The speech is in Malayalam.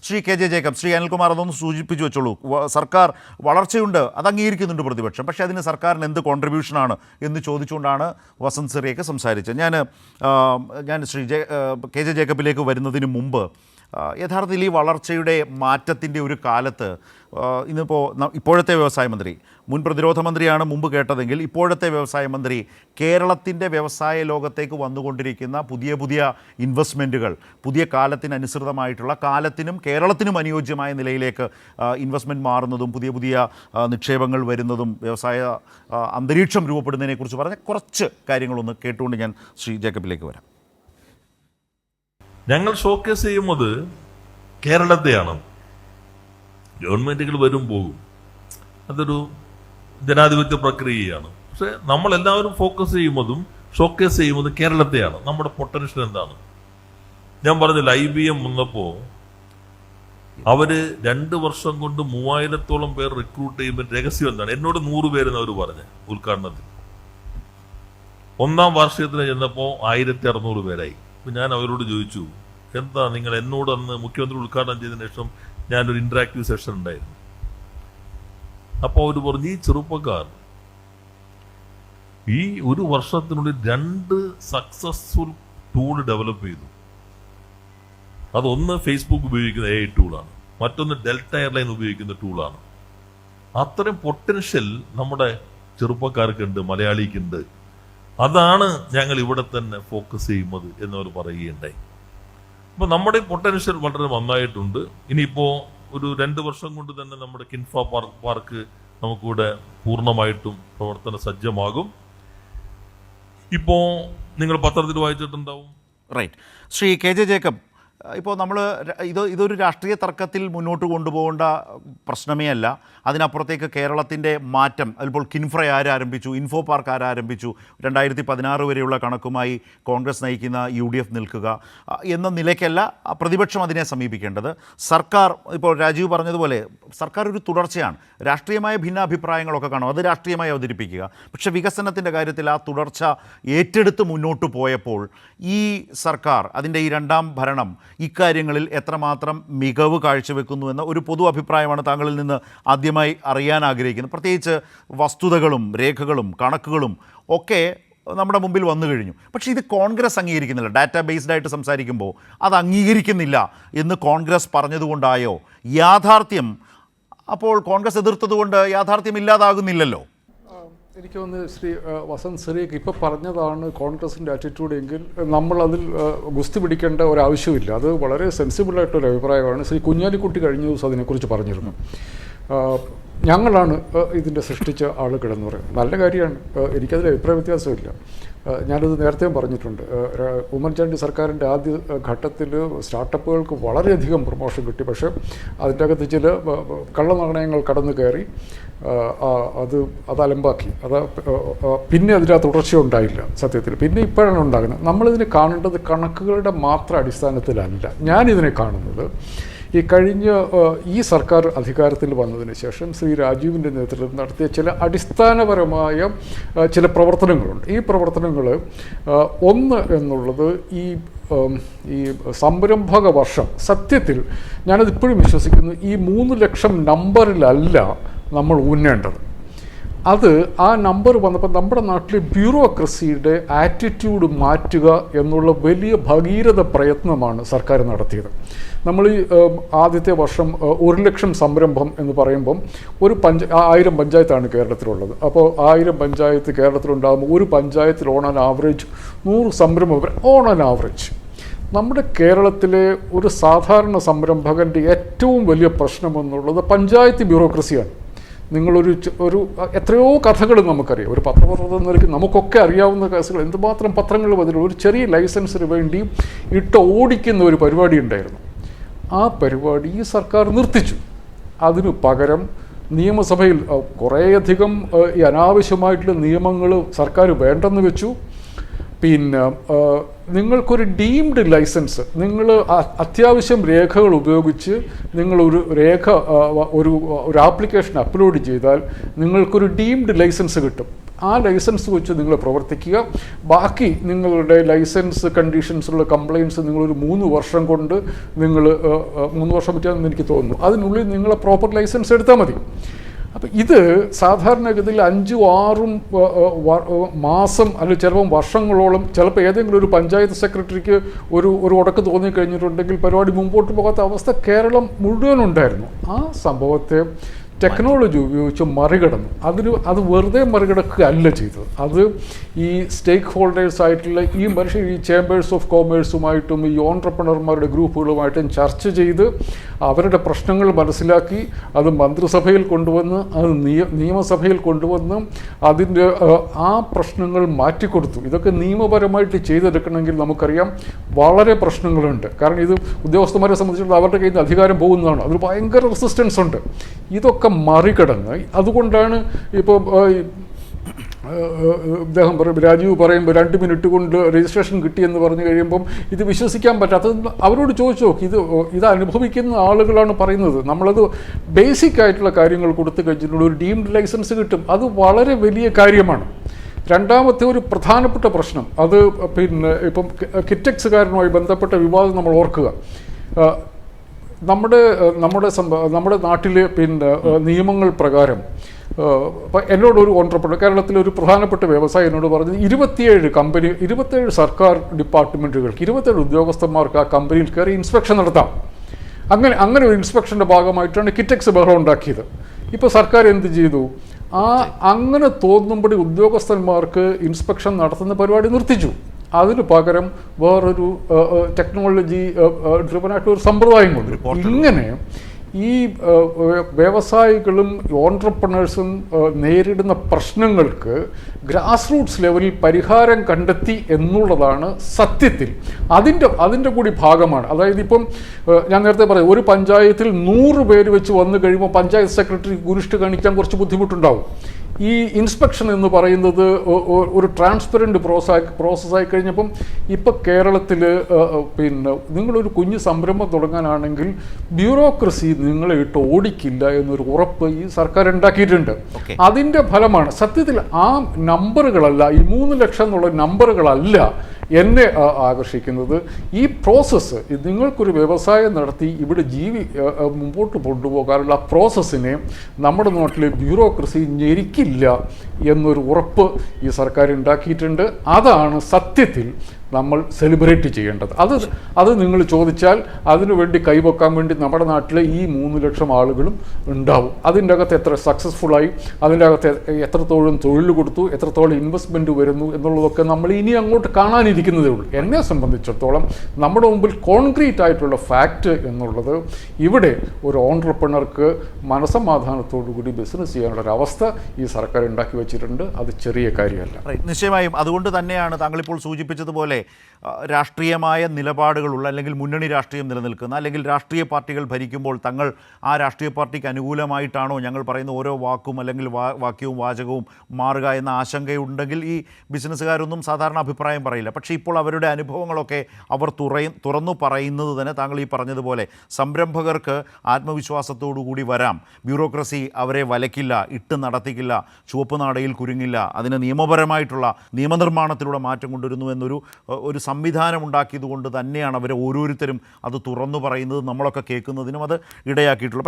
ശ്രീ കെ ജെ ജേക്കബ്, ശ്രീ അനിൽകുമാർ അതൊന്ന് സൂചിപ്പിച്ചു വെച്ചോളൂ. സർക്കാർ വളർച്ചയുണ്ട്, അത് അംഗീകരിക്കുന്നുണ്ട് പ്രതിപക്ഷം, പക്ഷേ അതിന് സർക്കാരിന് എന്ത് കോൺട്രിബ്യൂഷനാണ് എന്ന് ചോദിച്ചുകൊണ്ടാണ് വസന്ത് സിറിയൊക്കെ സംസാരിച്ചത്. ഞാൻ ശ്രീ കെ ജെ ജേക്കബിലേക്ക് വരുന്നതിന് മുമ്പ് യഥാർത്ഥത്തിൽ ഈ വളർച്ചയുടെ മാറ്റത്തിൻ്റെ ഒരു കാലത്ത് ഇപ്പോഴത്തെ വ്യവസായ മന്ത്രി, മുൻ പ്രതിരോധ മന്ത്രിയാണ് മുമ്പ് കേട്ടതെങ്കിൽ, ഇപ്പോഴത്തെ വ്യവസായ മന്ത്രി കേരളത്തിൻ്റെ വ്യവസായ ലോകത്തേക്ക് വന്നുകൊണ്ടിരിക്കുന്ന പുതിയ പുതിയ ഇൻവെസ്റ്റ്മെൻറ്റുകൾ, പുതിയ കാലത്തിനനുസൃതമായിട്ടുള്ള, കാലത്തിനും കേരളത്തിനും അനുയോജ്യമായ നിലയിലേക്ക് ഇൻവെസ്റ്റ്മെൻറ്റ് മാറുന്നതും പുതിയ പുതിയ നിക്ഷേപങ്ങൾ വരുന്നതും വ്യവസായ അന്തരീക്ഷം രൂപപ്പെടുന്നതിനെക്കുറിച്ച് പറഞ്ഞ കുറച്ച് കാര്യങ്ങളൊന്ന് കേട്ടുകൊണ്ട് ഞാൻ ശ്രീ ജേക്കബിലേക്ക് വരാം. ഞങ്ങൾ ഷോക്കേസ് ചെയ്യുന്നത് കേരളത്തെയാണ്. ഗവൺമെൻറ്റുകൾ വരും പോകും, അതൊരു ജനാധിപത്യ പ്രക്രിയയാണ്. പക്ഷെ നമ്മളെല്ലാവരും ഷോക്കേസ് ചെയ്യുന്നതും കേരളത്തെയാണ്. നമ്മുടെ പൊട്ടൻഷ്യൽ എന്താണ്? ഞാൻ പറഞ്ഞില്ല, IBM വന്നപ്പോൾ അവര് 2 വർഷം കൊണ്ട് 3000-ഓളം പേർ റിക്രൂട്ട് ചെയ്യുമ്പോൾ രഹസ്യം എന്താണ്? എന്നോട് 100 പേരെന്ന് അവർ പറഞ്ഞ് ഉദ്ഘാടനത്തിൽ. 1ാം വാർഷികത്തിന് ചെന്നപ്പോൾ 1600 പേരായി. ഞാൻ അവരോട് ചോദിച്ചു, എന്താ നിങ്ങൾ എന്നോട് അന്ന് മുഖ്യമന്ത്രി ഉദ്ഘാടനം ചെയ്തതിനു ശേഷം ഞാനൊരു ഇന്ററാക്റ്റീവ് സെഷൻ ഉണ്ടായിരുന്നു. അപ്പോൾ അവർ പറഞ്ഞു, ഈ ചെറുപ്പക്കാർ ഈ 1 വർഷത്തിനുള്ളിൽ 2 സക്സസ്ഫുൾ ടൂൾ ഡെവലപ്പ് ചെയ്തു. അതൊന്ന് ഫേസ്ബുക്ക് ഉപയോഗിക്കുന്ന AI ടൂളാണ്, മറ്റൊന്ന് ഡെൽറ്റ എയർലൈൻ ഉപയോഗിക്കുന്ന ടൂളാണ്. അത്രയും പൊട്ടൻഷ്യൽ നമ്മുടെ ചെറുപ്പക്കാർക്കുണ്ട്, മലയാളിക്കുണ്ട്. അതാണ് ഞങ്ങൾ ഇവിടെ തന്നെ ഫോക്കസ് ചെയ്യുന്നത് എന്നവർ പറയുകയുണ്ടായി. അപ്പോൾ നമ്മുടെ പൊട്ടൻഷ്യൽ വളരെ നന്നായിട്ടുണ്ട്. ഇനിയിപ്പോൾ ഒരു 2 വർഷം കൊണ്ട് തന്നെ നമ്മുടെ കിൻഫ പാർക്ക് നമുക്കിവിടെ പൂർണ്ണമായിട്ടും പ്രവർത്തന സജ്ജമാകും. ഇപ്പോൾ നിങ്ങൾ പത്രത്തിൽ വായിച്ചിട്ടുണ്ടാവും. റൈറ്റ്. ശ്രീ കെ ജെ ജേക്കബ്, ഇപ്പോൾ ഇതൊരു രാഷ്ട്രീയ തർക്കത്തിൽ മുന്നോട്ട് കൊണ്ടുപോകേണ്ട പ്രശ്നമേ അല്ല. അതിനപ്പുറത്തേക്ക് കേരളത്തിൻ്റെ മാറ്റം, അതിപ്പോൾ കിൻഫ്ര ആരംഭിച്ചു, ഇൻഫോ പാർക്ക് ആരംഭിച്ചു, 2016 വരെയുള്ള കണക്കുമായി കോൺഗ്രസ് നയിക്കുന്ന UDF നിൽക്കുക എന്ന നിലയ്ക്കല്ല പ്രതിപക്ഷം അതിനെ സമീപിക്കേണ്ടത്. സർക്കാർ, ഇപ്പോൾ രാജീവ് പറഞ്ഞതുപോലെ, സർക്കാർ ഒരു തുടർച്ചയാണ്. രാഷ്ട്രീയമായ ഭിന്നാഭിപ്രായങ്ങളൊക്കെ കാണും, അത് രാഷ്ട്രീയമായി അവതരിപ്പിക്കുക. പക്ഷേ വികസനത്തിൻ്റെ കാര്യത്തിൽ ആ തുടർച്ച ഏറ്റെടുത്ത് മുന്നോട്ട് പോയപ്പോൾ ഈ സർക്കാർ, അതിൻ്റെ ഈ 2ാം ഭരണം ഇക്കാര്യങ്ങളിൽ എത്രമാത്രം മികവ് കാഴ്ചവെക്കുന്നു എന്ന ഒരു പൊതു അഭിപ്രായമാണ് താങ്കളിൽ നിന്ന് ആദ്യമായി അറിയാൻ ആഗ്രഹിക്കുന്നത്. പ്രത്യേകിച്ച് വസ്തുതകളും രേഖകളും കണക്കുകളും ഒക്കെ നമ്മുടെ മുമ്പിൽ വന്നു കഴിഞ്ഞു. പക്ഷേ ഇത് കോൺഗ്രസ് അംഗീകരിക്കുന്നില്ല. ഡാറ്റാ ബേസ്ഡായിട്ട് സംസാരിക്കുമ്പോൾ അത് അംഗീകരിക്കുന്നില്ല എന്ന് കോൺഗ്രസ് പറഞ്ഞതുകൊണ്ടായോ യാഥാർത്ഥ്യം അപ്പോൾ കോൺഗ്രസ് എതിർത്തതുകൊണ്ട് യാഥാർത്ഥ്യം ഇല്ലാതാകുന്നില്ലല്ലോ? എനിക്ക് തോന്നുന്നു ശ്രീ വസന്ത് സിറിയക്ക് ഇപ്പോൾ പറഞ്ഞതാണ് കോൺഗ്രസിൻ്റെ ആറ്റിറ്റ്യൂഡ് എങ്കിൽ നമ്മളതിൽ ഗുസ്തി പിടിക്കേണ്ട ഒരാവശ്യമില്ല. അത് വളരെ സെൻസിബിളായിട്ടൊരു അഭിപ്രായമാണ്. ശ്രീ കുഞ്ഞാലിക്കുട്ടി കഴിഞ്ഞ ദിവസം അതിനെക്കുറിച്ച് പറഞ്ഞിരുന്നു. ഞങ്ങളാണ് ഇതിൻ്റെ സൃഷ്ടിച്ച ആളുകളെന്ന് പറയും. നല്ല കാര്യമാണ്, എനിക്കതിൽ അഭിപ്രായ വ്യത്യാസമില്ല. ഞാനത് നേരത്തെയും പറഞ്ഞിട്ടുണ്ട്. ഉമ്മൻചാണ്ടി സർക്കാരിൻ്റെ ആദ്യ ഘട്ടത്തിൽ സ്റ്റാർട്ടപ്പുകൾക്ക് വളരെയധികം പ്രൊമോഷൻ കിട്ടി. പക്ഷേ അതിൻ്റെ അകത്ത് ചില കള്ളനാണയങ്ങൾ കടന്നു കയറി അത് അലമ്പാക്കി. പിന്നെ അതിൻ്റെ തുടർച്ച ഉണ്ടായില്ല സത്യത്തിൽ. പിന്നെ ഇപ്പോഴാണ് ഉണ്ടാകുന്നത്. നമ്മളിതിനെ കാണേണ്ടത് കണക്കുകളുടെ മാത്രം അടിസ്ഥാനത്തിലല്ല. ഞാനിതിനെ കാണുന്നത് ഈ സർക്കാർ അധികാരത്തിൽ വന്നതിന് ശേഷം ശ്രീ രാജീവിൻ്റെ നേതൃത്വത്തിൽ നടത്തിയ ചില അടിസ്ഥാനപരമായ ചില പ്രവർത്തനങ്ങളുണ്ട്. ഈ പ്രവർത്തനങ്ങൾ ഒന്ന് എന്നുള്ളത് ഈ സംരംഭക വർഷം, സത്യത്തിൽ ഞാനതിപ്പോഴും വിശ്വസിക്കുന്നു, ഈ 3 ലക്ഷം നമ്പറിലല്ല നമ്മൾ ഊന്നേണ്ടത്. ആ നമ്പർ വന്നപ്പോൾ നമ്മുടെ നാട്ടിലെ ബ്യൂറോക്രസിയുടെ ആറ്റിറ്റ്യൂഡ് മാറ്റുക എന്നുള്ള വലിയ ഭഗീരഥ പ്രയത്നമാണ് സർക്കാർ നടത്തിയത്. നമ്മൾ ഈ ആദ്യത്തെ വർഷം 1 ലക്ഷം സംരംഭം എന്ന് പറയുമ്പം 1000 പഞ്ചായത്താണ് കേരളത്തിലുള്ളത്. അപ്പോൾ 1000 പഞ്ചായത്ത് കേരളത്തിലുണ്ടാകുമ്പോൾ ഒരു പഞ്ചായത്തിൽ ഓൺ ആൻ ആവറേജ് 100 സംരംഭം ഓൺ ആൻ ആവറേജ്. നമ്മുടെ കേരളത്തിലെ ഒരു സാധാരണ സംരംഭകൻ്റെ ഏറ്റവും വലിയ പ്രശ്നമെന്നുള്ളത് പഞ്ചായത്ത് ബ്യൂറോക്രസിയാണ്. നിങ്ങളൊരു എത്രയോ കഥകൾ നമുക്കറിയാം. ഒരു പത്രപ്രവർത്തകർ എന്ന നിലയ്ക്ക് നമുക്കൊക്കെ അറിയാവുന്ന കേസുകൾ എന്തുമാത്രം പത്രങ്ങൾ വന്നിട്ടുള്ള ഒരു ചെറിയ ലൈസൻസിന് വേണ്ടി ഓടിക്കുന്ന ഒരു പരിപാടി ഉണ്ടായിരുന്നു. ആ പരിപാടി ഈ സർക്കാർ നിർത്തിച്ചു. അതിനു പകരം നിയമസഭയിൽ കുറേയധികം ഈ അനാവശ്യമായിട്ടുള്ള നിയമങ്ങൾ സർക്കാർ വേണ്ടെന്ന് വെച്ചു. പിന്നെ നിങ്ങൾക്കൊരു ഡീംഡ് ലൈസൻസ്, നിങ്ങൾ അത്യാവശ്യം രേഖകൾ ഉപയോഗിച്ച് നിങ്ങളൊരു ഒരു ആപ്ലിക്കേഷൻ അപ്ലോഡ് ചെയ്താൽ നിങ്ങൾക്കൊരു ഡീംഡ് ലൈസൻസ് കിട്ടും. ആ ലൈസൻസ് വെച്ച് നിങ്ങൾ പ്രവർത്തിക്കുക. ബാക്കി നിങ്ങളുടെ ലൈസൻസ് കണ്ടീഷൻസുള്ള കംപ്ലയിൻസ് നിങ്ങളൊരു 3 വർഷം കൊണ്ട് നിങ്ങൾ 3 വർഷം പറ്റിയാണെന്ന് എനിക്ക് തോന്നുന്നു, അതിനുള്ളിൽ നിങ്ങൾ പ്രോപ്പർ ലൈസൻസ് എടുത്താൽ മതി. അപ്പം ഇത് സാധാരണഗതിയിൽ 5-6 മാസം അല്ലെങ്കിൽ ചിലപ്പം വർഷങ്ങളോളം, ചിലപ്പോൾ ഏതെങ്കിലും ഒരു പഞ്ചായത്ത് സെക്രട്ടറിക്ക് ഒരു ഉടക്ക് തോന്നിക്കഴിഞ്ഞിട്ടുണ്ടെങ്കിൽ പരിപാടി മുമ്പോട്ട് പോകാത്ത അവസ്ഥ കേരളം മുഴുവനുണ്ടായിരുന്നു. ആ സംഭവത്തെ ടെക്നോളജി ഉപയോഗിച്ച് മറികടന്നു. അത് വെറുതെ മറികടക്കുകയല്ല ചെയ്തത്. അത് ഈ സ്റ്റേക്ക് ഹോൾഡേഴ്സ് ആയിട്ടുള്ള ഈ മനുഷ്യർ, ഈ ചേംബേഴ്സ് ഓഫ് കോമേഴ്സുമായിട്ടും ഈ ഓൺട്രപ്രണർമാരുടെ ഗ്രൂപ്പുകളുമായിട്ടും ചർച്ച ചെയ്ത് അവരുടെ പ്രശ്നങ്ങൾ മനസ്സിലാക്കി അത് മന്ത്രിസഭയിൽ കൊണ്ടുവന്ന് അത് നിയമസഭയിൽ കൊണ്ടുവന്ന് അതിൻ്റെ ആ പ്രശ്നങ്ങൾ മാറ്റിക്കൊടുത്തു. ഇതൊക്കെ നിയമപരമായിട്ട് ചെയ്തെടുക്കണമെങ്കിൽ നമുക്കറിയാം വളരെ പ്രശ്നങ്ങളുണ്ട്. കാരണം ഇത് ഉദ്യോഗസ്ഥന്മാരെ സംബന്ധിച്ചിടത്തോളം അവരുടെ കയ്യിൽ നിന്ന് അധികാരം പോകുന്നതാണ്. അതിൽ ഭയങ്കര റെസിസ്റ്റൻസ് ഉണ്ട്. ഇതൊക്കെ മറികടന്ന്, അതുകൊണ്ടാണ് ഇപ്പോൾ അദ്ദേഹം രാജീവ് പറയുമ്പോൾ 2 മിനിറ്റ് കൊണ്ട് രജിസ്ട്രേഷൻ കിട്ടിയെന്ന് പറഞ്ഞു കഴിയുമ്പം ഇത് വിശ്വസിക്കാൻ പറ്റാത്തത്. അവരോട് ചോദിച്ചു നോക്കി, ഇത് അനുഭവിക്കുന്ന ആളുകളാണ് പറയുന്നത്. നമ്മളത് ബേസിക് ആയിട്ടുള്ള കാര്യങ്ങൾ കൊടുത്തു കഴിഞ്ഞിട്ടുള്ള ഒരു ഡീംഡ് ലൈസൻസ് കിട്ടും. അത് വളരെ വലിയ കാര്യമാണ്. രണ്ടാമത്തെ ഒരു പ്രധാനപ്പെട്ട പ്രശ്നം, അത് പിന്നെ ഇപ്പം കിറ്റക്സുകാരനുമായി ബന്ധപ്പെട്ട വിവാദം നമ്മൾ ഓർക്കുക. നമ്മുടെ നാട്ടിലെ പിന്നെ നിയമങ്ങൾ പ്രകാരം എന്നോടൊരു ഓൺട്രപ്രണർ, കേരളത്തിലെ ഒരു പ്രധാനപ്പെട്ട വ്യവസായി എന്നോട് പറഞ്ഞത് 27 സർക്കാർ ഡിപ്പാർട്ട്മെൻറ്റുകൾക്ക് 27 ഉദ്യോഗസ്ഥന്മാർക്ക് ആ കമ്പനിയിൽ കയറി ഇൻസ്പെക്ഷൻ നടത്താം. അങ്ങനെ ഒരു ഇൻസ്പെക്ഷൻ്റെ ഭാഗമായിട്ടാണ് കിറ്റക്സ് ബഹളം ഉണ്ടാക്കിയത്. ഇപ്പോൾ സർക്കാർ എന്ത് ചെയ്തു? അങ്ങനെ തോന്നുമ്പോൾ ഉദ്യോഗസ്ഥന്മാർക്ക് ഇൻസ്പെക്ഷൻ നടത്തുന്ന പരിപാടി നിർത്തിച്ചു. അതിന് പകരം വേറൊരു ടെക്നോളജി ഡ്രിവനായിട്ട് ഒരു സമ്പ്രദായം കൊണ്ട് ഇങ്ങനെ ഈ വ്യവസായികളും ഓൺട്രപ്രണേഴ്സും നേരിടുന്ന പ്രശ്നങ്ങൾക്ക് ഗ്രാസ് റൂട്ട്സ് ലെവലിൽ പരിഹാരം കണ്ടെത്തി എന്നുള്ളതാണ് സത്യത്തിൽ അതിൻ്റെ കൂടി ഭാഗമാണ്. അതായത് ഇപ്പം ഞാൻ നേരത്തെ പറയാം, ഒരു പഞ്ചായത്തിൽ 100 പേര് വെച്ച് വന്നു കഴിയുമ്പോൾ പഞ്ചായത്ത് സെക്രട്ടറി ഗുരുഷ്ട് കാണിക്കാൻ കുറച്ച് ബുദ്ധിമുട്ടുണ്ടാവും. ഈ ഇൻസ്പെക്ഷൻ എന്ന് പറയുന്നത് ഒരു ട്രാൻസ്പെറൻറ്റ് പ്രോസസ്സായി കഴിഞ്ഞപ്പം ഇപ്പം കേരളത്തിൽ പിന്നെ നിങ്ങളൊരു കുഞ്ഞു സംരംഭം തുടങ്ങാനാണെങ്കിൽ ബ്യൂറോക്രസി നിങ്ങളെ ഇട്ട് ഓടിക്കില്ല എന്നൊരു ഉറപ്പ് ഈ സർക്കാർ ഉണ്ടാക്കിയിട്ടുണ്ട്. അതിൻ്റെ ഫലമാണ് സത്യത്തിൽ ആ നമ്പറുകളല്ല, ഈ 3 ലക്ഷം എന്നുള്ള നമ്പറുകളല്ല എന്നെ ആകർഷിക്കുന്നത്. ഈ പ്രോസസ്സ്, നിങ്ങൾക്കൊരു വ്യവസായം നടത്തി ഇവിടെ മുമ്പോട്ട് കൊണ്ടുപോകാനുള്ള പ്രോസസ്സിനെ നമ്മുടെ നാട്ടിലെ ബ്യൂറോക്രസി ഞെരിക്കില്ല എന്നൊരു ഉറപ്പ് ഈ സർക്കാർ ഉണ്ടാക്കിയിട്ടുണ്ട്. അതാണ് സത്യത്തിൽ നമ്മൾ സെലിബ്രേറ്റ് ചെയ്യേണ്ടത്. അത് നിങ്ങൾ ചോദിച്ചാൽ അതിനുവേണ്ടി കൈവക്കാൻ വേണ്ടി നമ്മുടെ നാട്ടിലെ ഈ 3 ലക്ഷം ആളുകളും ഉണ്ടാവും. അതിൻ്റെ അകത്ത് എത്ര സക്സസ്ഫുള്ളായി, അതിൻ്റെ അകത്ത് എത്രത്തോളം തൊഴിൽ കൊടുത്തു, എത്രത്തോളം ഇൻവെസ്റ്റ്മെൻറ്റ് വരുന്നു എന്നുള്ളതൊക്കെ നമ്മൾ ഇനി അങ്ങോട്ട് കാണാനിരിക്കുന്നതേ ഉള്ളൂ. എന്നെ സംബന്ധിച്ചിടത്തോളം നമ്മുടെ മുമ്പിൽ കോൺക്രീറ്റ് ആയിട്ടുള്ള ഫാക്റ്റ് എന്നുള്ളത് ഇവിടെ ഒരു ഓൺട്രപ്രണർക്ക് മനസമാധാനത്തോടു കൂടി ബിസിനസ് ചെയ്യാനുള്ളൊരവസ്ഥ ഈ സർക്കാർ ഉണ്ടാക്കി വെച്ചിട്ടുണ്ട്. അത് ചെറിയ കാര്യമല്ല. നിശ്ചയമായും അതുകൊണ്ട് തന്നെയാണ് താങ്കളിപ്പോൾ സൂചിപ്പിച്ചതുപോലെ രാഷ്ട്രീയമായ നിലപാടുകളുള്ള, അല്ലെങ്കിൽ മുന്നണി രാഷ്ട്രീയം നിലനിൽക്കുന്ന, അല്ലെങ്കിൽ രാഷ്ട്രീയ പാർട്ടികൾ ഭരിക്കുമ്പോൾ തങ്ങൾ ആ രാഷ്ട്രീയ പാർട്ടിക്ക് അനുകൂലമായിട്ടാണോ ഞങ്ങൾ പറയുന്ന ഓരോ വാക്കും അല്ലെങ്കിൽ വാക്യവും വാചകവും മാറുക എന്ന ആശങ്കയുണ്ടെങ്കിൽ ഈ ബിസിനസ്സുകാരൊന്നും സാധാരണ അഭിപ്രായം പറയില്ല. പക്ഷേ ഇപ്പോൾ അവരുടെ അനുഭവങ്ങളൊക്കെ അവർ തുറന്നു പറയുന്നത് തന്നെ താങ്കൾ ഈ പറഞ്ഞതുപോലെ സംരംഭകർക്ക് ആത്മവിശ്വാസത്തോടു കൂടി വരാം. ബ്യൂറോക്രസി അവരെ വലയ്ക്കില്ല, ഇട്ട് നടത്തിക്കില്ല, ചുവപ്പ് നാടയിൽ കുരുങ്ങില്ല. അതിന് നിയമപരമായിട്ടുള്ള നിയമനിർമ്മാണത്തിലൂടെ മാറ്റം കൊണ്ടുവരുന്നു എന്നൊരു സംവിധാനം ഉണ്ടാക്കിയതുകൊണ്ട് തന്നെയാണ് അവർ ഓരോരുത്തരും അത് തുറന്നു പറയുന്നത്, നമ്മളൊക്കെ കേൾക്കുന്നതിനും അത് ഇടയാക്കിയിട്ടുള്ളത്.